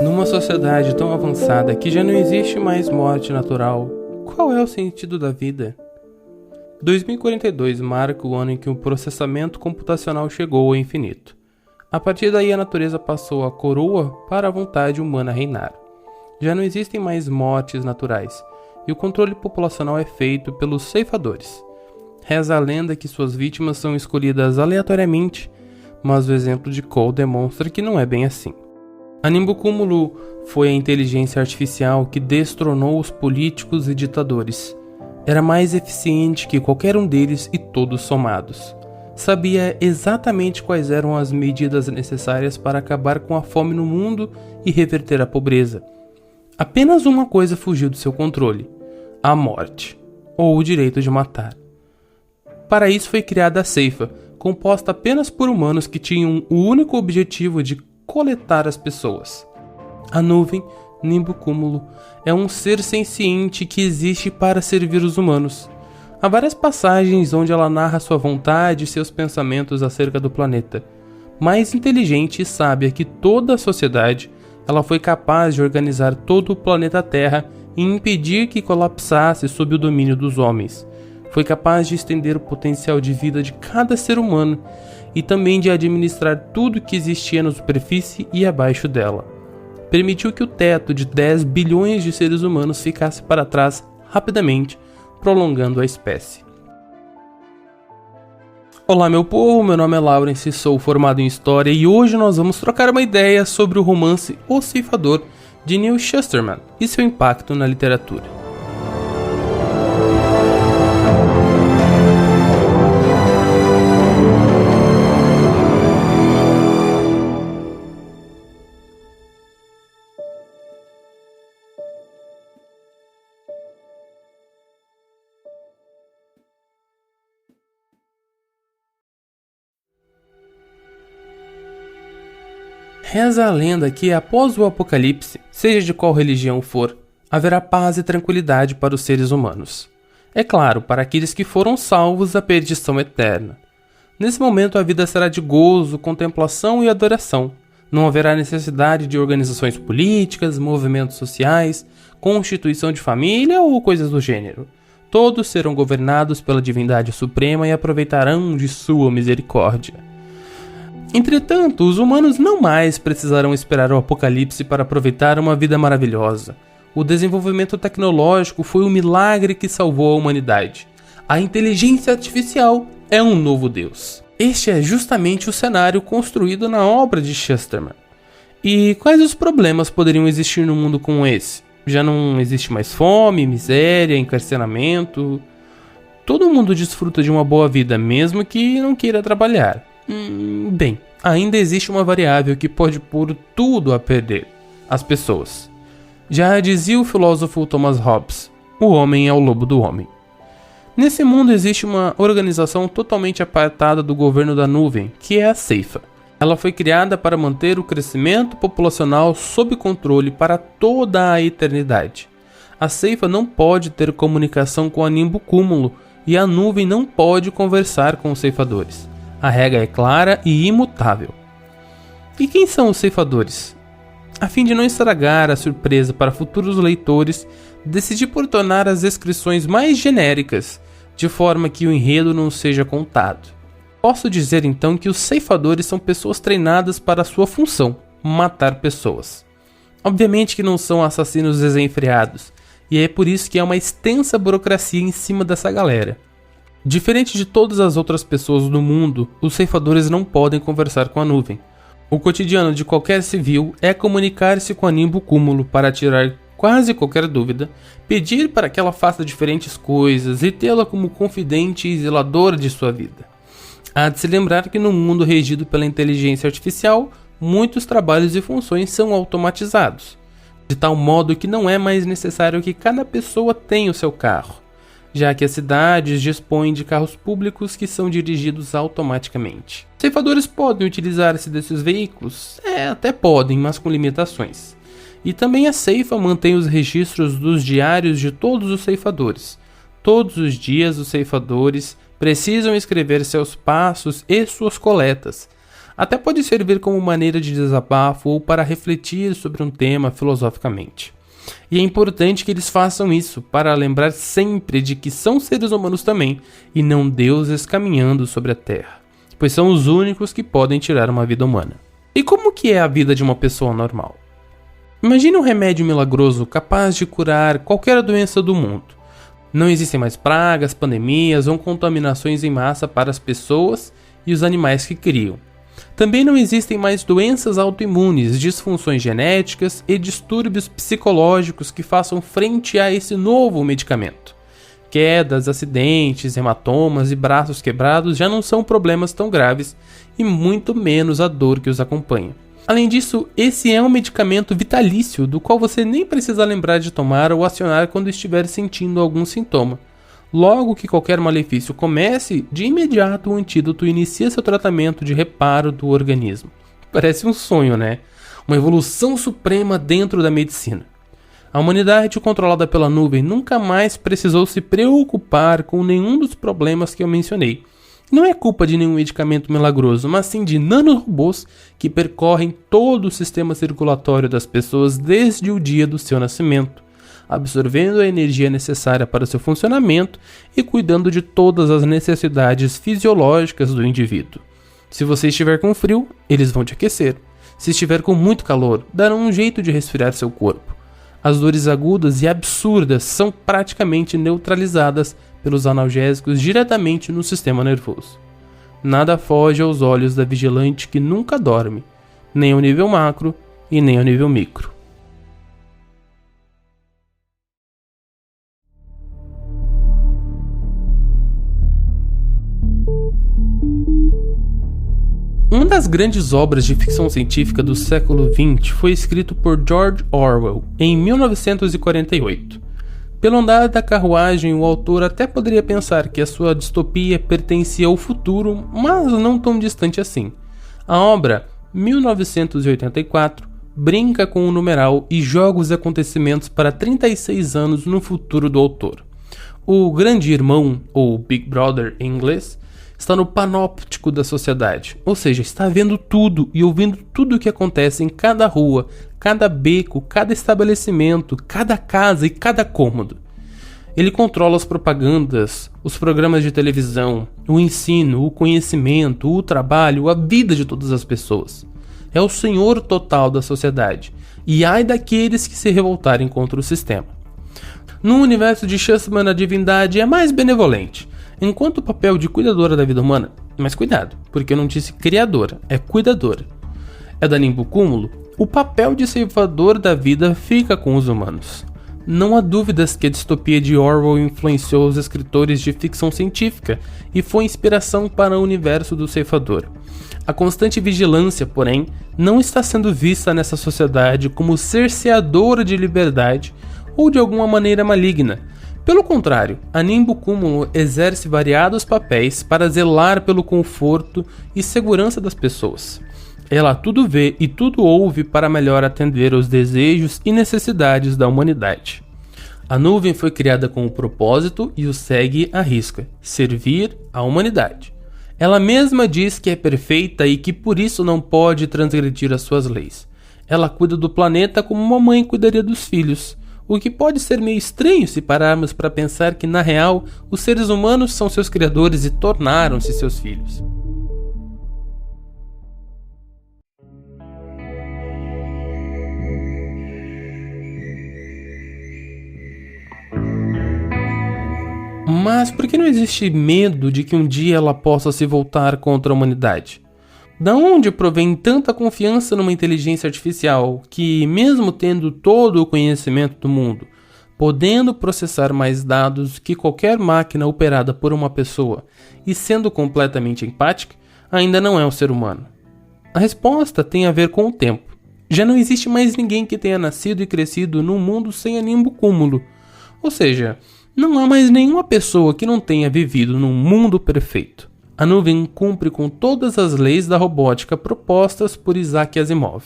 Numa sociedade tão avançada que já não existe mais morte natural, qual é o sentido da vida? 2042 marca o ano em que o processamento computacional chegou ao infinito. A partir daí a natureza passou a coroa para a vontade humana reinar. Já não existem mais mortes naturais, e o controle populacional é feito pelos ceifadores. Reza a lenda que suas vítimas são escolhidas aleatoriamente, mas o exemplo de Cole demonstra que não é bem assim. A Nimbocúmulo foi a inteligência artificial que destronou os políticos e ditadores. Era mais eficiente que qualquer um deles e todos somados. Sabia exatamente quais eram as medidas necessárias para acabar com a fome no mundo e reverter a pobreza. Apenas uma coisa fugiu do seu controle: a morte, ou o direito de matar. Para isso foi criada a Ceifa, composta apenas por humanos que tinham o único objetivo de coletar as pessoas. A nuvem, Nimbocúmulo, é um ser senciente que existe para servir os humanos. Há várias passagens onde ela narra sua vontade e seus pensamentos acerca do planeta. Mais inteligente e sábia que toda a sociedade, ela foi capaz de organizar todo o planeta Terra e impedir que colapsasse sob o domínio dos homens. Foi capaz de estender o potencial de vida de cada ser humano e também de administrar tudo que existia na superfície e abaixo dela. Permitiu que o teto de 10 bilhões de seres humanos ficasse para trás rapidamente, prolongando a espécie. Olá meu povo, meu nome é Lawrence, sou formado em História e hoje nós vamos trocar uma ideia sobre o romance O Ceifador, de Neal Shusterman, e seu impacto na literatura. Reza a lenda que, após o apocalipse, seja de qual religião for, haverá paz e tranquilidade para os seres humanos. É claro, para aqueles que foram salvos da perdição eterna. Nesse momento a vida será de gozo, contemplação e adoração. Não haverá necessidade de organizações políticas, movimentos sociais, constituição de família ou coisas do gênero. Todos serão governados pela divindade suprema e aproveitarão de sua misericórdia. Entretanto, os humanos não mais precisarão esperar o apocalipse para aproveitar uma vida maravilhosa. O desenvolvimento tecnológico foi o milagre que salvou a humanidade. A inteligência artificial é um novo Deus. Este é justamente o cenário construído na obra de Shusterman. E quais os problemas poderiam existir no mundo como esse? Já não existe mais fome, miséria, encarceramento. Todo mundo desfruta de uma boa vida, mesmo que não queira trabalhar. Bem, ainda existe uma variável que pode pôr tudo a perder: as pessoas. Já dizia o filósofo Thomas Hobbes, o homem é o lobo do homem. Nesse mundo existe uma organização totalmente apartada do governo da nuvem, que é a Ceifa. Ela foi criada para manter o crescimento populacional sob controle para toda a eternidade. A Ceifa não pode ter comunicação com a Nimbocúmulo e a nuvem não pode conversar com os ceifadores. A regra é clara e imutável. E quem são os ceifadores? A fim de não estragar a surpresa para futuros leitores, decidi por tornar as descrições mais genéricas, de forma que o enredo não seja contado. Posso dizer então que os ceifadores são pessoas treinadas para a sua função: matar pessoas. Obviamente que não são assassinos desenfreados, e é por isso que há uma extensa burocracia em cima dessa galera. Diferente de todas as outras pessoas do mundo, os ceifadores não podem conversar com a nuvem. O cotidiano de qualquer civil é comunicar-se com a Nimbocúmulo para tirar quase qualquer dúvida, pedir para que ela faça diferentes coisas e tê-la como confidente e zeladora de sua vida. Há de se lembrar que no mundo regido pela inteligência artificial, muitos trabalhos e funções são automatizados, de tal modo que não é mais necessário que cada pessoa tenha o seu carro, já que as cidades dispõem de carros públicos que são dirigidos automaticamente. Ceifadores podem utilizar-se desses veículos? Até podem, mas com limitações. E também a Ceifa mantém os registros dos diários de todos os ceifadores. Todos os dias os ceifadores precisam escrever seus passos e suas coletas. Até pode servir como maneira de desabafo ou para refletir sobre um tema filosoficamente. E é importante que eles façam isso para lembrar sempre de que são seres humanos também e não deuses caminhando sobre a Terra, pois são os únicos que podem tirar uma vida humana. E como que é a vida de uma pessoa normal? Imagine um remédio milagroso capaz de curar qualquer doença do mundo. Não existem mais pragas, pandemias ou contaminações em massa para as pessoas e os animais que criam. Também não existem mais doenças autoimunes, disfunções genéticas e distúrbios psicológicos que façam frente a esse novo medicamento. Quedas, acidentes, hematomas e braços quebrados já não são problemas tão graves e muito menos a dor que os acompanha. Além disso, esse é um medicamento vitalício do qual você nem precisa lembrar de tomar ou acionar quando estiver sentindo algum sintoma. Logo que qualquer malefício comece, de imediato o antídoto inicia seu tratamento de reparo do organismo. Parece um sonho, né? Uma evolução suprema dentro da medicina. A humanidade controlada pela nuvem nunca mais precisou se preocupar com nenhum dos problemas que eu mencionei. Não é culpa de nenhum medicamento milagroso, mas sim de nanorobôs que percorrem todo o sistema circulatório das pessoas desde o dia do seu nascimento, absorvendo a energia necessária para seu funcionamento e cuidando de todas as necessidades fisiológicas do indivíduo. Se você estiver com frio, eles vão te aquecer. Se estiver com muito calor, darão um jeito de resfriar seu corpo. As dores agudas e absurdas são praticamente neutralizadas pelos analgésicos diretamente no sistema nervoso. Nada foge aos olhos da vigilante que nunca dorme, nem ao nível macro e nem ao nível micro. Uma das grandes obras de ficção científica do século XX foi escrito por George Orwell em 1948. Pelo andar da carruagem, o autor até poderia pensar que a sua distopia pertencia ao futuro, mas não tão distante assim. A obra, 1984, brinca com o numeral e joga os acontecimentos para 36 anos no futuro do autor. O Grande Irmão, ou Big Brother em inglês, está no panóptico da sociedade, ou seja, está vendo tudo e ouvindo tudo o que acontece em cada rua, cada beco, cada estabelecimento, cada casa e cada cômodo. Ele controla as propagandas, os programas de televisão, o ensino, o conhecimento, o trabalho, a vida de todas as pessoas. É o senhor total da sociedade, e ai daqueles que se revoltarem contra o sistema. No universo de Schussman, a divindade é mais benevolente, enquanto o papel de cuidadora da vida humana, mas cuidado, porque eu não disse criadora, é cuidadora, é da Nimbocúmulo, o papel de ceifador da vida fica com os humanos. Não há dúvidas que a distopia de Orwell influenciou os escritores de ficção científica e foi inspiração para o universo do ceifador. A constante vigilância, porém, não está sendo vista nessa sociedade como cerceadora de liberdade ou de alguma maneira maligna. Pelo contrário, a Nimbocúmulo exerce variados papéis para zelar pelo conforto e segurança das pessoas. Ela tudo vê e tudo ouve para melhor atender aos desejos e necessidades da humanidade. A nuvem foi criada com o propósito e o segue à risca: servir à humanidade. Ela mesma diz que é perfeita e que por isso não pode transgredir as suas leis. Ela cuida do planeta como uma mãe cuidaria dos filhos. O que pode ser meio estranho se pararmos para pensar que, na real, os seres humanos são seus criadores e tornaram-se seus filhos. Mas por que não existe medo de que um dia ela possa se voltar contra a humanidade? Da onde provém tanta confiança numa inteligência artificial que, mesmo tendo todo o conhecimento do mundo, podendo processar mais dados que qualquer máquina operada por uma pessoa e sendo completamente empática, ainda não é um ser humano? A resposta tem a ver com o tempo. Já não existe mais ninguém que tenha nascido e crescido num mundo sem a Nimbocúmulo. Ou seja, não há mais nenhuma pessoa que não tenha vivido num mundo perfeito. A nuvem cumpre com todas as leis da robótica propostas por Isaac Asimov.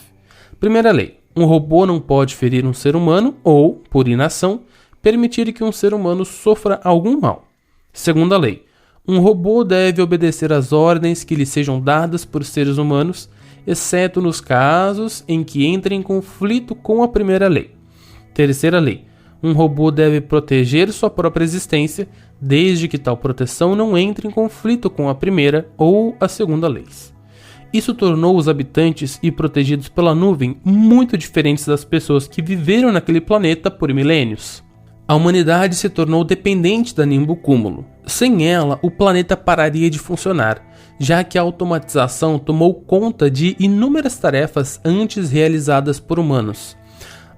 Primeira lei: um robô não pode ferir um ser humano ou, por inação, permitir que um ser humano sofra algum mal. Segunda lei: Um robô deve obedecer às ordens que lhe sejam dadas por seres humanos, exceto nos casos em que entre em conflito com a primeira lei. Terceira lei. Um robô deve proteger sua própria existência, desde que tal proteção não entre em conflito com a primeira ou a segunda leis. Isso tornou os habitantes e protegidos pela nuvem muito diferentes das pessoas que viveram naquele planeta por milênios. A humanidade se tornou dependente da Nimbocúmulo. Sem ela, o planeta pararia de funcionar, já que a automatização tomou conta de inúmeras tarefas antes realizadas por humanos.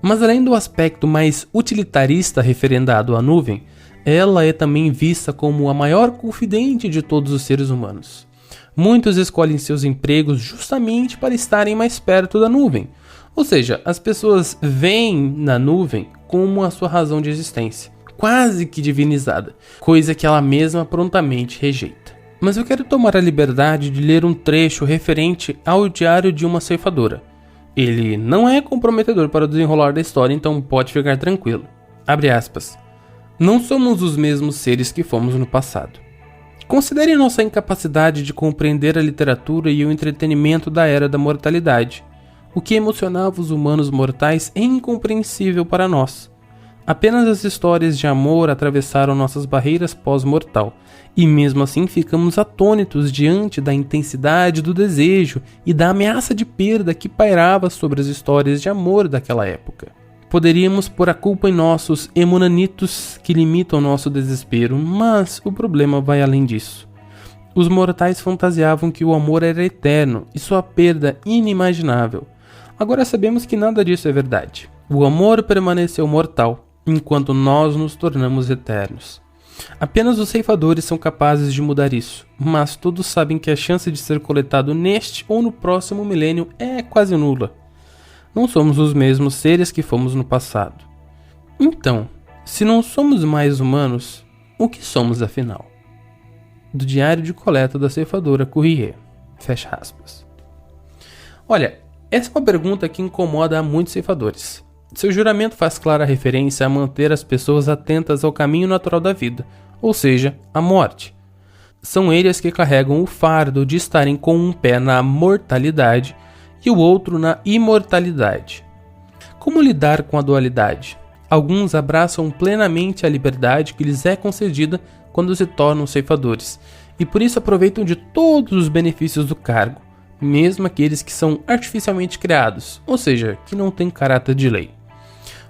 Mas além do aspecto mais utilitarista referendado à nuvem, ela é também vista como a maior confidente de todos os seres humanos. Muitos escolhem seus empregos justamente para estarem mais perto da nuvem. Ou seja, as pessoas veem na nuvem como a sua razão de existência, quase que divinizada, coisa que ela mesma prontamente rejeita. Mas eu quero tomar a liberdade de ler um trecho referente ao diário de uma ceifadora. Ele não é comprometedor para o desenrolar da história, então pode ficar tranquilo. Abre aspas. Não somos os mesmos seres que fomos no passado. Considere nossa incapacidade de compreender a literatura e o entretenimento da Era da Mortalidade. O que emocionava os humanos mortais é incompreensível para nós. Apenas as histórias de amor atravessaram nossas barreiras pós-mortal, e mesmo assim ficamos atônitos diante da intensidade do desejo e da ameaça de perda que pairava sobre as histórias de amor daquela época. Poderíamos pôr a culpa em nossos emunanitos que limitam nosso desespero, mas o problema vai além disso. Os mortais fantasiavam que o amor era eterno e sua perda inimaginável. Agora sabemos que nada disso é verdade. O amor permaneceu mortal, enquanto nós nos tornamos eternos. Apenas os ceifadores são capazes de mudar isso, mas todos sabem que a chance de ser coletado neste ou no próximo milênio é quase nula. Não somos os mesmos seres que fomos no passado. Então, se não somos mais humanos, o que somos afinal? Do diário de coleta da ceifadora Courrier. Fecha aspas. Olha, essa é uma pergunta que incomoda a muitos ceifadores. Seu juramento faz clara referência a manter as pessoas atentas ao caminho natural da vida, ou seja, a morte. São eles que carregam o fardo de estarem com um pé na mortalidade e o outro na imortalidade. Como lidar com a dualidade? Alguns abraçam plenamente a liberdade que lhes é concedida quando se tornam ceifadores, e por isso aproveitam de todos os benefícios do cargo, mesmo aqueles que são artificialmente criados, ou seja, que não têm caráter de lei.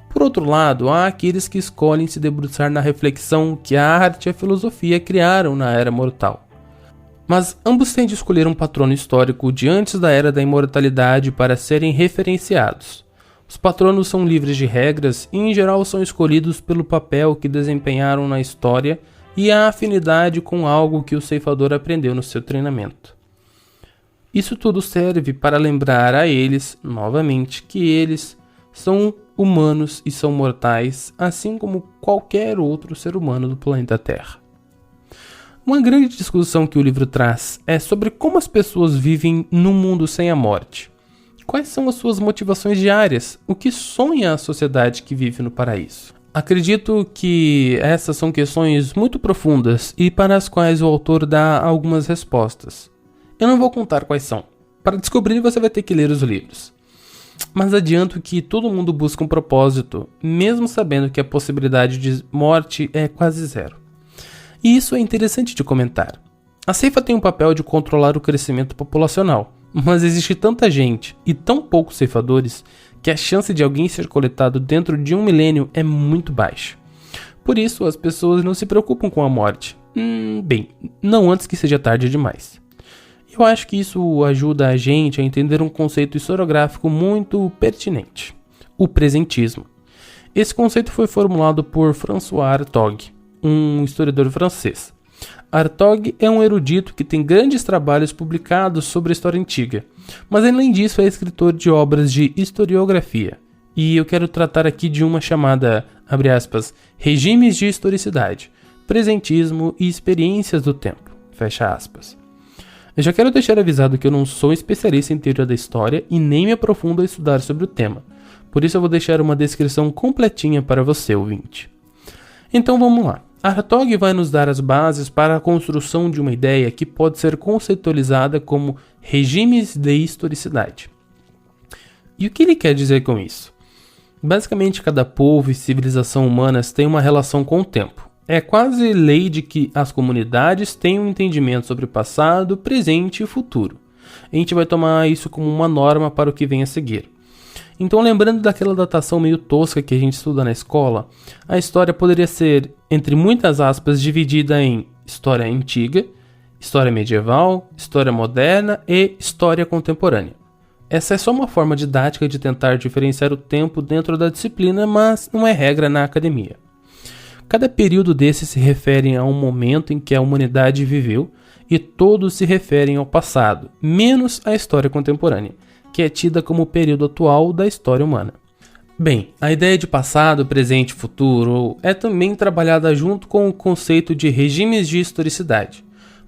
Por outro lado, há aqueles que escolhem se debruçar na reflexão que a arte e a filosofia criaram na Era Mortal. Mas ambos têm de escolher um patrono histórico de antes da Era da Imortalidade para serem referenciados. Os patronos são livres de regras e, em geral, são escolhidos pelo papel que desempenharam na história e a afinidade com algo que o ceifador aprendeu no seu treinamento. Isso tudo serve para lembrar a eles, novamente, que eles são humanos e são mortais, assim como qualquer outro ser humano do planeta Terra. Uma grande discussão que o livro traz é sobre como as pessoas vivem num mundo sem a morte. Quais são as suas motivações diárias? O que sonha a sociedade que vive no paraíso? Acredito que essas são questões muito profundas e para as quais o autor dá algumas respostas. Eu não vou contar quais são. Para descobrir, você vai ter que ler os livros. Mas adianto que todo mundo busca um propósito, mesmo sabendo que a possibilidade de morte é quase zero. E isso é interessante de comentar. A ceifa tem um papel de controlar o crescimento populacional, mas existe tanta gente e tão poucos ceifadores que a chance de alguém ser coletado dentro de um milênio é muito baixa. Por isso, as pessoas não se preocupam com a morte. Bem, não antes que seja tarde demais. Eu acho que isso ajuda a gente a entender um conceito historiográfico muito pertinente: o presentismo. Esse conceito foi formulado por François Hartog, um historiador francês. Hartog é um erudito que tem grandes trabalhos publicados sobre a história antiga, mas além disso é escritor de obras de historiografia. E eu quero tratar aqui de uma chamada, abre aspas, regimes de historicidade, presentismo e experiências do tempo, fecha aspas. Eu já quero deixar avisado que eu não sou especialista em teoria da história e nem me aprofundo a estudar sobre o tema. Por isso eu vou deixar uma descrição completinha para você, ouvinte. Então vamos lá. Hartog vai nos dar as bases para a construção de uma ideia que pode ser conceitualizada como regimes de historicidade. E o que ele quer dizer com isso? Basicamente, cada povo e civilização humanas tem uma relação com o tempo. É quase lei de que as comunidades têm um entendimento sobre passado, presente e futuro. A gente vai tomar isso como uma norma para o que vem a seguir. Então, lembrando daquela datação meio tosca que a gente estuda na escola, a história poderia ser, entre muitas aspas, dividida em história antiga, história medieval, história moderna e história contemporânea. Essa é só uma forma didática de tentar diferenciar o tempo dentro da disciplina, mas não é regra na academia. Cada período desse se refere a um momento em que a humanidade viveu e todos se referem ao passado, menos a história contemporânea, que é tida como o período atual da história humana. Bem, a ideia de passado, presente e futuro é também trabalhada junto com o conceito de regimes de historicidade.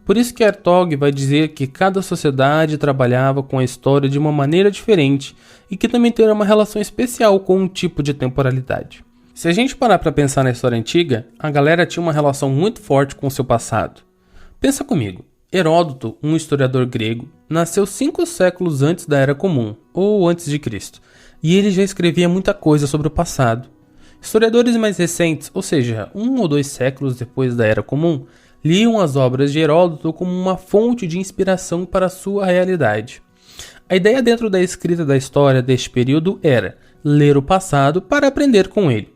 Por isso que Hartog vai dizer que cada sociedade trabalhava com a história de uma maneira diferente e que também tem uma relação especial com um tipo de temporalidade. Se a gente parar para pensar na história antiga, a galera tinha uma relação muito forte com o seu passado. Pensa comigo, Heródoto, um historiador grego, nasceu 5 séculos antes da Era Comum, ou antes de Cristo, e ele já escrevia muita coisa sobre o passado. Historiadores mais recentes, ou seja, 1 ou 2 séculos depois da Era Comum, liam as obras de Heródoto como uma fonte de inspiração para a sua realidade. A ideia dentro da escrita da história deste período era ler o passado para aprender com ele.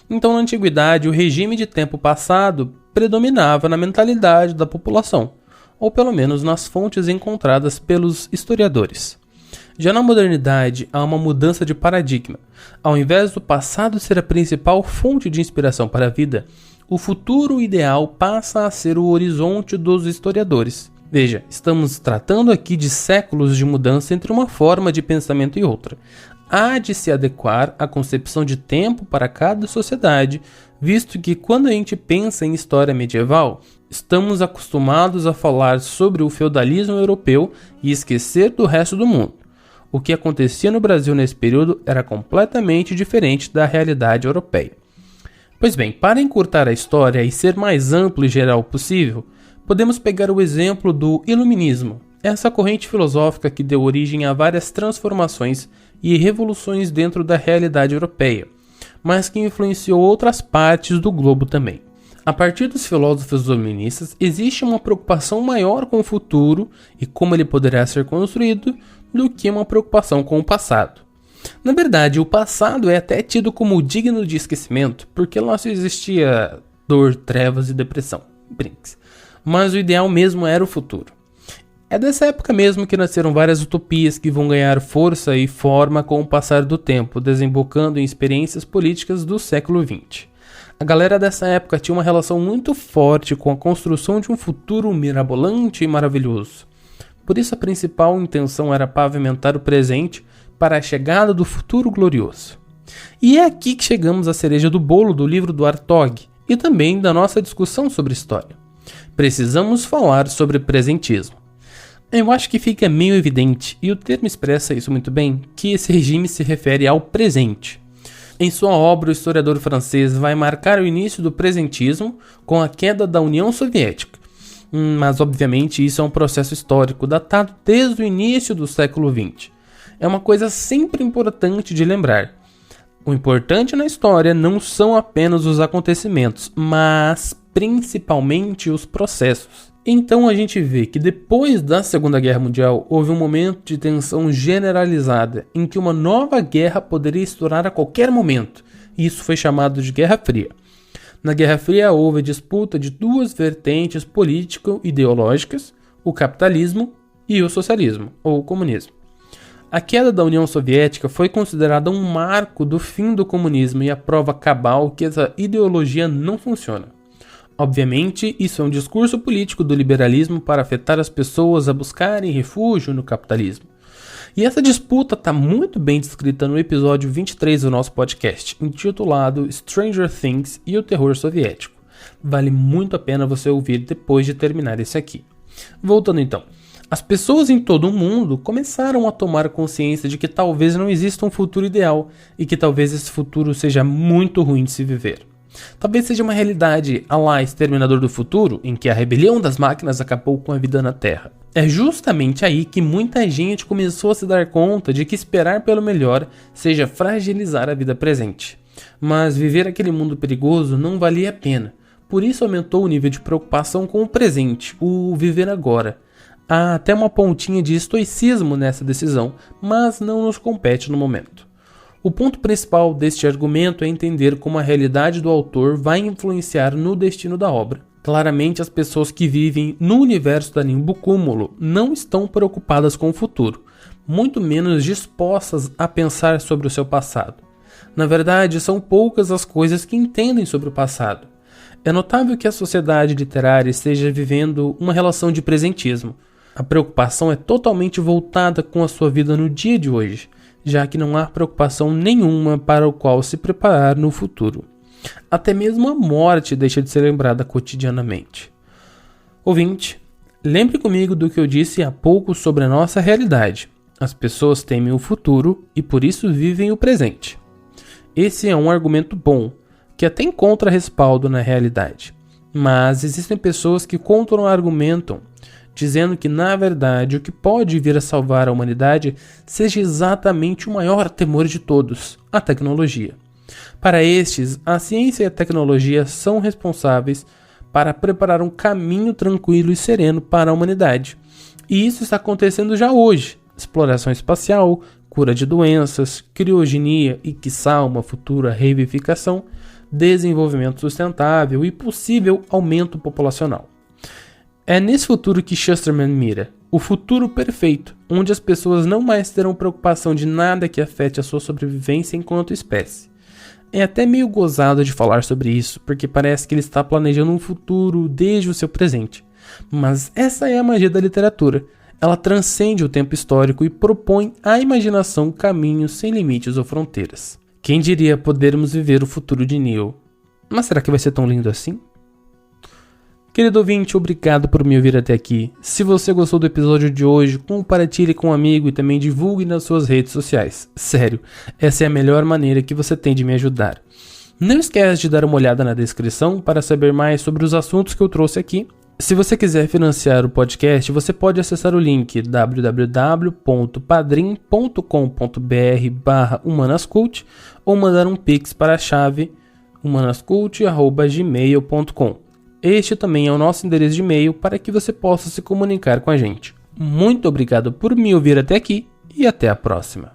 Então, na antiguidade, o regime de tempo passado predominava na mentalidade da população, ou pelo menos nas fontes encontradas pelos historiadores. Já na modernidade, há uma mudança de paradigma. Ao invés do passado ser a principal fonte de inspiração para a vida, o futuro ideal passa a ser o horizonte dos historiadores. Veja, estamos tratando aqui de séculos de mudança entre uma forma de pensamento e outra. Há de se adequar à concepção de tempo para cada sociedade, visto que quando a gente pensa em história medieval, estamos acostumados a falar sobre o feudalismo europeu e esquecer do resto do mundo. O que acontecia no Brasil nesse período era completamente diferente da realidade europeia. Pois bem, para encurtar a história e ser mais amplo e geral possível, podemos pegar o exemplo do Iluminismo, essa corrente filosófica que deu origem a várias transformações e revoluções dentro da realidade europeia, mas que influenciou outras partes do globo também. A partir dos filósofos iluministas, existe uma preocupação maior com o futuro e como ele poderá ser construído do que uma preocupação com o passado. Na verdade, o passado é até tido como digno de esquecimento, porque lá só existia dor, trevas e depressão. Brinks. Mas o ideal mesmo era o futuro. É dessa época mesmo que nasceram várias utopias que vão ganhar força e forma com o passar do tempo, desembocando em experiências políticas do século XX. A galera dessa época tinha uma relação muito forte com a construção de um futuro mirabolante e maravilhoso. Por isso a principal intenção era pavimentar o presente para a chegada do futuro glorioso. E é aqui que chegamos à cereja do bolo do livro do Hartog e também da nossa discussão sobre história. Precisamos falar sobre presentismo. Eu acho que fica meio evidente, e o termo expressa isso muito bem, que esse regime se refere ao presente. Em sua obra, o historiador francês vai marcar o início do presentismo com a queda da União Soviética. Mas, obviamente, isso é um processo histórico datado desde o início do século XX. É uma coisa sempre importante de lembrar. O importante na história não são apenas os acontecimentos, mas principalmente os processos. Então a gente vê que depois da Segunda Guerra Mundial houve um momento de tensão generalizada em que uma nova guerra poderia estourar a qualquer momento, e isso foi chamado de Guerra Fria. Na Guerra Fria houve a disputa de duas vertentes político-ideológicas, o capitalismo e o socialismo, ou o comunismo. A queda da União Soviética foi considerada um marco do fim do comunismo e a prova cabal que essa ideologia não funciona. Obviamente, isso é um discurso político do liberalismo para afetar as pessoas a buscarem refúgio no capitalismo. E essa disputa está muito bem descrita no episódio 23 do nosso podcast, intitulado Stranger Things e o Terror Soviético. Vale muito a pena você ouvir depois de terminar esse aqui. Voltando então. As pessoas em todo o mundo começaram a tomar consciência de que talvez não exista um futuro ideal e que talvez esse futuro seja muito ruim de se viver. Talvez seja uma realidade à la Exterminador do Futuro, em que a rebelião das máquinas acabou com a vida na Terra. É justamente aí que muita gente começou a se dar conta de que esperar pelo melhor seja fragilizar a vida presente. Mas viver aquele mundo perigoso não valia a pena. Por isso aumentou o nível de preocupação com o presente, o viver agora. Há até uma pontinha de estoicismo nessa decisão, mas não nos compete no momento. O ponto principal deste argumento é entender como a realidade do autor vai influenciar no destino da obra. Claramente, as pessoas que vivem no universo da Nimbo Cúmulo não estão preocupadas com o futuro, muito menos dispostas a pensar sobre o seu passado. Na verdade, são poucas as coisas que entendem sobre o passado. É notável que a sociedade literária esteja vivendo uma relação de presentismo. A preocupação é totalmente voltada com a sua vida no dia de hoje, já que não há preocupação nenhuma para o qual se preparar no futuro. Até mesmo a morte deixa de ser lembrada cotidianamente. Ouvinte, lembre comigo do que eu disse há pouco sobre a nossa realidade. As pessoas temem o futuro e por isso vivem o presente. Esse é um argumento bom, que até encontra respaldo na realidade. Mas existem pessoas que contra-argumentam, dizendo que, na verdade, o que pode vir a salvar a humanidade seja exatamente o maior temor de todos, a tecnologia. Para estes, a ciência e a tecnologia são responsáveis para preparar um caminho tranquilo e sereno para a humanidade. E isso está acontecendo já hoje. Exploração espacial, cura de doenças, criogenia e, quiçá, uma futura revivificação, desenvolvimento sustentável e possível aumento populacional. É nesse futuro que Shusterman mira, o futuro perfeito, onde as pessoas não mais terão preocupação de nada que afete a sua sobrevivência enquanto espécie. É até meio gozado de falar sobre isso, porque parece que ele está planejando um futuro desde o seu presente. Mas essa é a magia da literatura. Ela transcende o tempo histórico e propõe à imaginação caminhos sem limites ou fronteiras. Quem diria podermos viver o futuro de Neil? Mas será que vai ser tão lindo assim? Querido ouvinte, obrigado por me ouvir até aqui. Se você gostou do episódio de hoje, compartilhe com um amigo e também divulgue nas suas redes sociais. Sério, essa é a melhor maneira que você tem de me ajudar. Não esquece de dar uma olhada na descrição para saber mais sobre os assuntos que eu trouxe aqui. Se você quiser financiar o podcast, você pode acessar o link www.padrim.com.br/humanascult ou mandar um pix para a chave humanascult@gmail.com. Este também é o nosso endereço de e-mail para que você possa se comunicar com a gente. Muito obrigado por me ouvir até aqui e até a próxima.